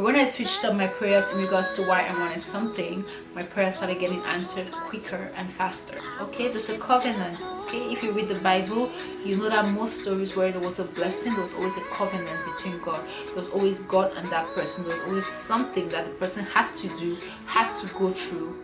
When I switched up my prayers in regards to why I wanted something, my prayers started getting answered quicker and faster. Okay, there's a covenant. Okay, if you read the Bible, you know that most stories where there was a blessing, there was always a covenant between God. There was always God and that person. There was always something that the person had to do, had to go through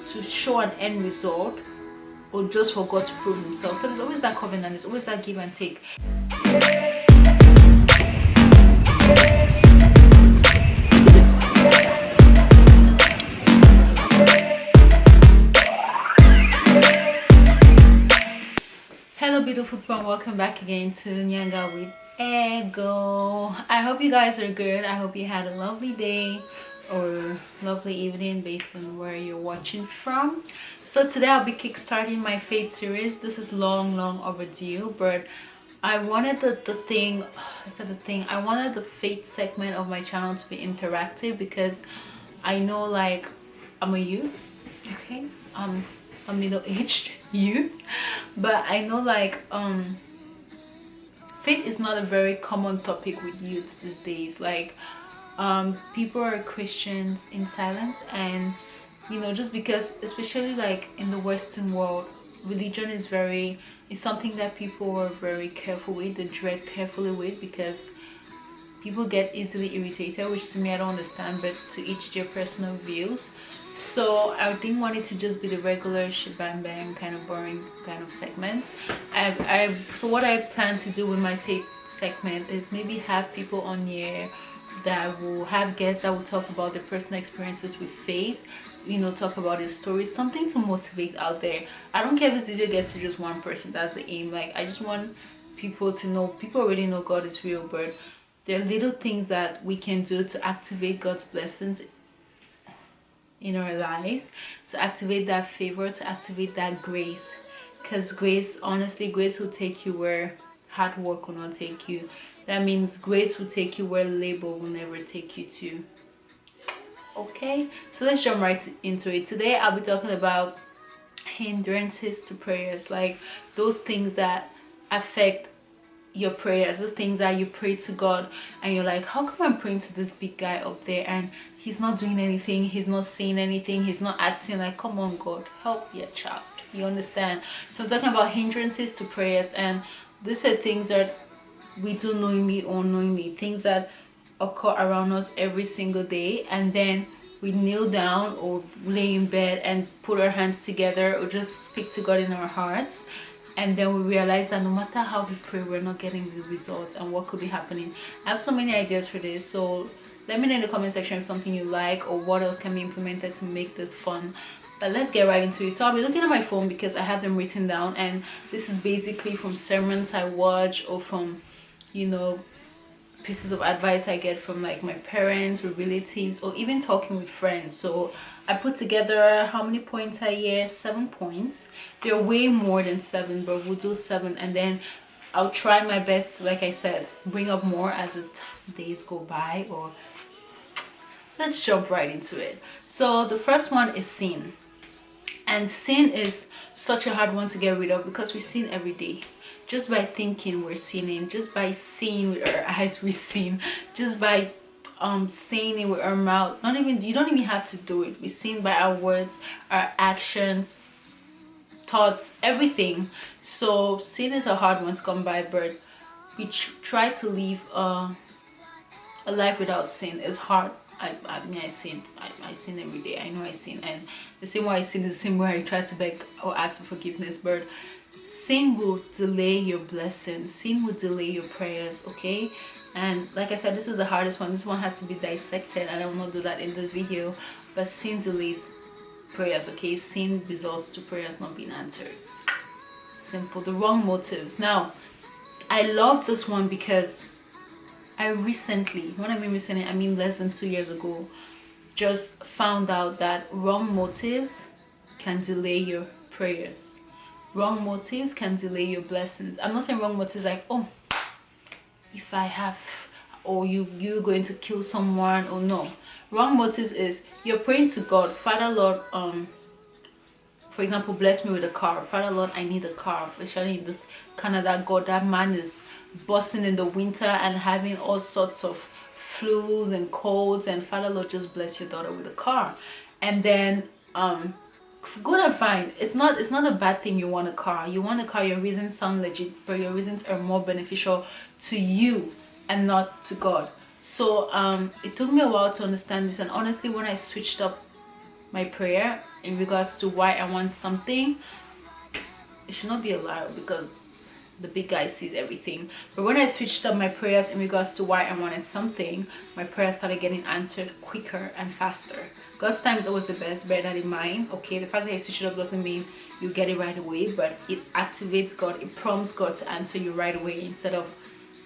to show an end result, or just for God to prove himself. So there's always that covenant, there's always that give and take. Hello beautiful people, and welcome back again to Nyanga with Ego. I hope you guys are good. I hope you had a lovely day or lovely evening based on where you're watching from. So today I'll be kickstarting my faith series. This is long overdue, but I wanted I wanted the faith segment of my channel to be interactive, because I know, like, I'm a youth, okay, a middle-aged youth, but I know, like, faith is not a very common topic with youths these days. Like, people are Christians in silence, and you know, just because, especially like in the Western world, religion is something that people are very careful with, they tread carefully with, because people get easily irritated, which to me I don't understand, but to each their personal views. So I didn't want it to just be the regular shebang bang kind of boring kind of segment. So what I plan to do with my faith segment is maybe have people on here that will have guests that will talk about their personal experiences with faith, you know, talk about their stories, something to motivate out there. I don't care if this video gets to just one person, that's the aim. Like, I just want people to know, people already know God is real, but there are little things that we can do to activate God's blessings in our lives, to activate that favor, to activate that grace. Because grace, honestly, grace will take you where hard work will not take you. That means grace will take you where labor will never take you to. Okay, so let's jump right into it. Today I'll be talking about hindrances to prayers, like those things that affect your prayers, those things that you pray to God and you're like, how come I'm praying to this big guy up there and he's not doing anything, he's not saying anything, he's not acting? Like, come on God, help your child. You understand? So I'm talking about hindrances to prayers, and these are things that we do knowingly or unknowingly, things that occur around us every single day, and then we kneel down or lay in bed and put our hands together or just speak to God in our hearts, and then we realize that no matter how we pray, we're not getting the results. And what could be happening? I have so many ideas for this, so let me know in the comment section if something you like or what else can be implemented to make this fun. But let's get right into it. So I'll be looking at my phone because I have them written down, and this is basically from sermons I watch or from, you know, pieces of advice I get from like my parents or relatives, or even talking with friends. So I put together, how many points a year? 7 points. They're way more than 7, but we'll do 7, and then I'll try my best to, like I said, bring up more as the days go by. Or let's jump right into it. So the first one is sin. And sin is such a hard one to get rid of, because we sin every day. Just by thinking, we're sinning. Just by seeing with our eyes, we sin. Just by saying it with our mouth, you don't even have to do it. We sin by our words, our actions, thoughts, everything. So sin is a hard one to come by, but we try to live a life without sin. It's hard. I mean, I sin every day. I know I sin, and the same way I sin is the same way I try to beg or ask for forgiveness. But sin will delay your blessings. Sin will delay your prayers, okay? And like I said, this is the hardest one. This one has to be dissected, and I will not do that in this video. But sin delays prayers, okay? Sin results to prayers not being answered. Simple. The wrong motives. Now, I love this one because I recently, when I mean recently, I mean less than 2 years ago, just found out that wrong motives can delay your prayers. Wrong motives can delay your blessings. I'm not saying wrong motives like, oh, if I have, or you're going to kill someone, or no. Wrong motives is you're praying to God, Father Lord, for example, bless me with a car. Father Lord, I need a car, especially in this Canada. God, that man is busting in the winter and having all sorts of flus and colds, and Father Lord just bless your daughter with a car. And then good and fine, it's not a bad thing. You want a car, your reasons sound legit, but your reasons are more beneficial to you and not to God. So it took me a while to understand this, and honestly, when I switched up my prayer in regards to why I want something, it should not be a lie because the big guy sees everything. But when I switched up my prayers in regards to why I wanted something, my prayers started getting answered quicker and faster. God's time is always the best, better than in mine. Okay, the fact that you switch it up doesn't mean you get it right away, but it activates God, it prompts God to answer you right away instead of,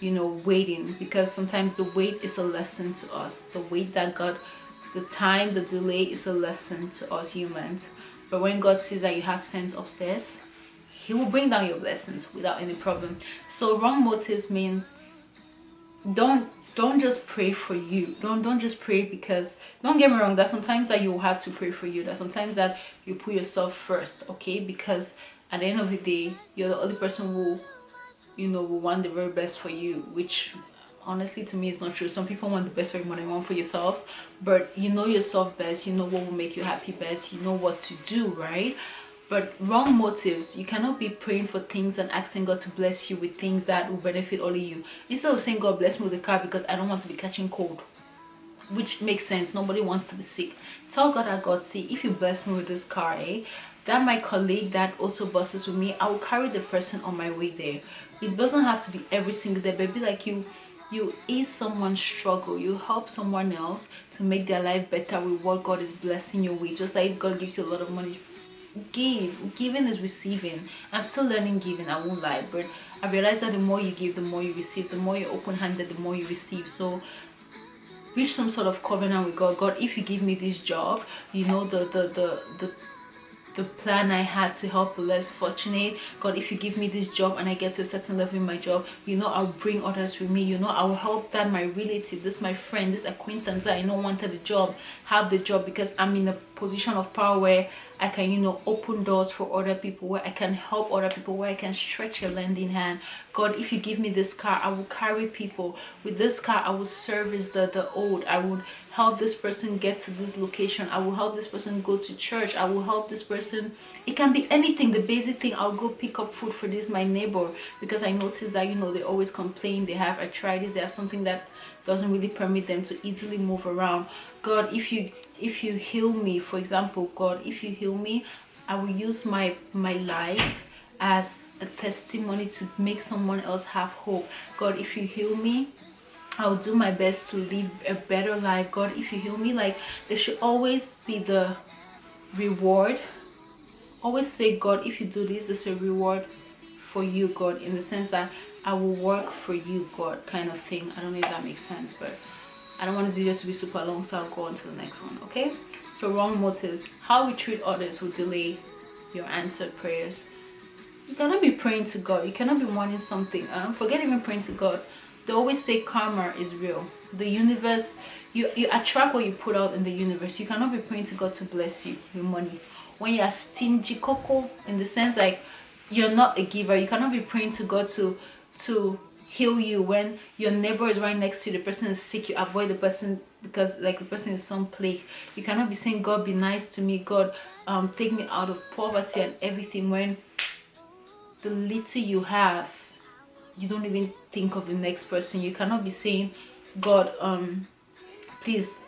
you know, waiting. Because sometimes the wait is a lesson to us. The wait that God, the time, the delay is a lesson to us humans. But when God sees that you have sense upstairs, He will bring down your blessings without any problem. So wrong motives means don't just pray for you. Don't just pray because, don't get me wrong, that sometimes that you will have to pray for you, that sometimes that you put yourself first, okay? Because at the end of the day, you're the only person who, you know, will want the very best for you, which honestly to me is not true. Some people want the best for you more than you want for yourselves, but you know yourself best, you know what will make you happy best, you know what to do, right? But wrong motives, you cannot be praying for things and asking God to bless you with things that will benefit only you. Instead of saying, God bless me with a car because I don't want to be catching cold, which makes sense, nobody wants to be sick. Tell God that, God, see, if you bless me with this car, that my colleague that also buses with me, I will carry the person on my way there. It doesn't have to be every single day, but be like you ease someone's struggle, you help someone else to make their life better with what God is blessing you with. Just like God gives you a lot of money, giving is receiving. I'm still learning giving, I won't lie, but I realized that the more you give, the more you receive. The more you're open-handed, the more you receive. So reach some sort of covenant with God. God, if you give me this job, you know, the plan I had to help the less fortunate. God, if you give me this job and I get to a certain level in my job, you know, I'll bring others with me. You know, I'll help that my relative, this my friend, this acquaintance that I know wanted a job, have the job, because I'm in a position of power where I can, you know, open doors for other people, where I can help other people, where I can stretch a lending hand. God, if you give me this car, I will carry people. With this car, I will service the old. I would help this person get to this location. I will help this person go to church. I will help this person. It can be anything, the basic thing. I'll go pick up food for this my neighbor because I noticed that, you know, they always complain. They have arthritis. They have something that doesn't really permit them to easily move around. God, if you heal me, for example, God, if you heal me, I will use my life as a testimony to make someone else have hope. God, if you heal me, I'll do my best to live a better life. God, if you heal me, like, there should always be the reward. Always say, God, if you do this, there's a reward for you, God, in the sense that I will work for you, God, kind of thing. I don't know if that makes sense, but I don't want this video to be super long, so I'll go on to the next one, okay? So wrong motives. How we treat others will delay your answered prayers. You cannot be praying to God. You cannot be wanting something. Forget even praying to God. They always say karma is real. The universe, you attract what you put out in the universe. You cannot be praying to God to bless you with money when you are stingy coco, in the sense like you're not a giver. You cannot be praying to God to heal you when your neighbor is right next to you, the person is sick. You avoid the person because like the person is some plague. You cannot be saying, God, be nice to me, God, take me out of poverty and everything, when the little you have, you don't even think of the next person. You cannot be saying, God, please,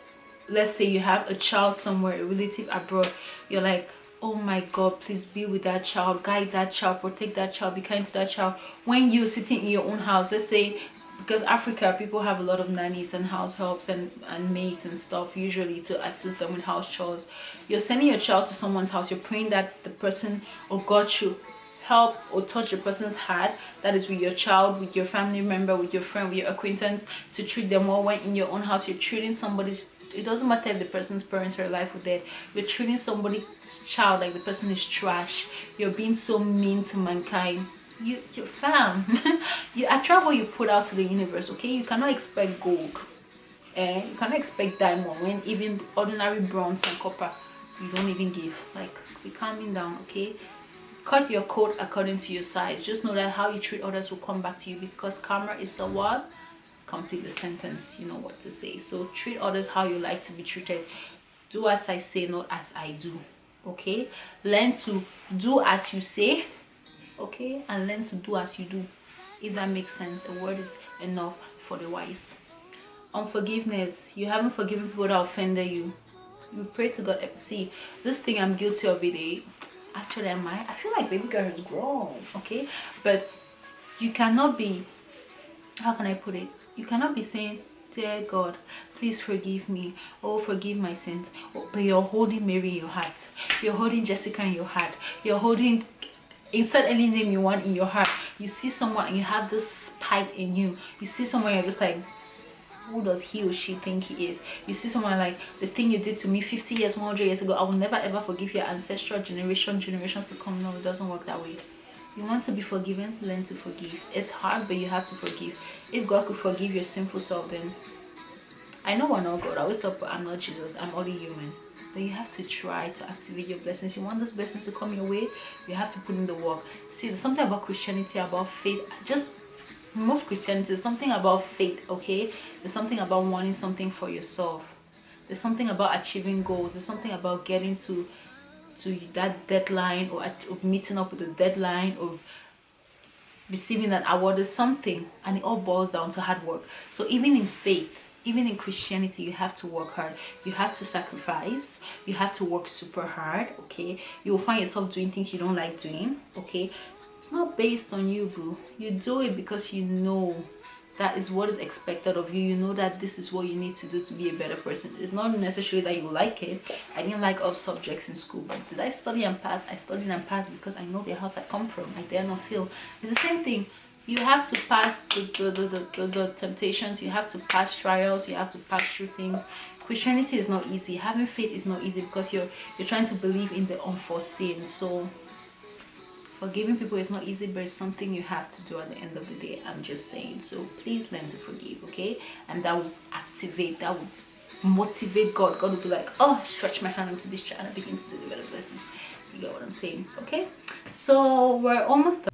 let's say you have a child somewhere, a relative abroad, you're like, oh my God, please be with that child, guide that child, protect that child, be kind to that child. When you're sitting in your own house, let's say, because Africa, people have a lot of nannies and house helps and maids and stuff, usually to assist them with house chores. You're sending your child to someone's house, you're praying that the person or God should help or touch the person's heart, that is with your child, with your family member, with your friend, with your acquaintance, to treat them well. When in your own house you're treating somebody's, it doesn't matter if the person's parents are alive or dead, you're treating somebody's child like the person is trash. You're being so mean to mankind. You're fam. You attract what you put out to the universe, okay? You cannot expect gold, you cannot expect diamond when even ordinary bronze and copper you don't even give. Like, be calming down, okay? Cut your coat according to your size. Just know that how you treat others will come back to you, because karma is a what? complete the sentence, you know what to say. So treat others how you like to be treated. Do as I say, not as I do. Okay, learn to do as you say, okay, and learn to do as you do, if that makes sense. A word is enough for the wise. Unforgiveness. You haven't forgiven people that offended you. You pray to God. See, this thing I'm guilty of it. Actually, I feel like baby girl has grown, okay? But you cannot be, how can I put it? You cannot be saying, dear God, please forgive me. Oh, forgive my sins. Oh, but you're holding Mary in your heart. You're holding Jessica in your heart. You're holding, insert any name you want in your heart. You see someone and you have this spite in you. You see someone, you're just like, who does he or she think he is? You see someone like, the thing you did to me 50 years, 100 years ago, I will never ever forgive your ancestral generations to come. No, it doesn't work that way. You want to be forgiven, learn to forgive. It's hard, but you have to forgive. If God could forgive your sinful self, then I know we're not God. I always thought, but I'm not Jesus. I'm only human. But you have to try to activate your blessings. You want those blessings to come your way, you have to put in the work. See, there's something about Christianity, about faith. Just remove Christianity. There's something about faith, okay? There's something about wanting something for yourself. There's something about achieving goals. There's something about getting to that deadline, or meeting up with the deadline, or receiving an award. There's something, and it all boils down to hard work. So even in faith, even in Christianity, you have to work hard. You have to sacrifice. You have to work super hard, okay? You will find yourself doing things you don't like doing, okay? It's not based on you, boo. You do it because you know that is what is expected of you. You know that this is what you need to do to be a better person. It's not necessarily that you like it. I didn't like all subjects in school, but did I study and pass? I studied and passed because I know the house I come from. I dare not fail. It's the same thing. You have to pass the temptations. You have to pass trials. You have to pass through things. Christianity is not easy. Having faith is not easy because you're trying to believe in the unforeseen. So forgiving people is not easy, but it's something you have to do at the end of the day. I'm just saying. So please learn to forgive, okay? And that will activate, that will motivate God. God will be like, oh, stretch my hand into this child and begin to deliver the blessings. You get what I'm saying? Okay, so we're almost done.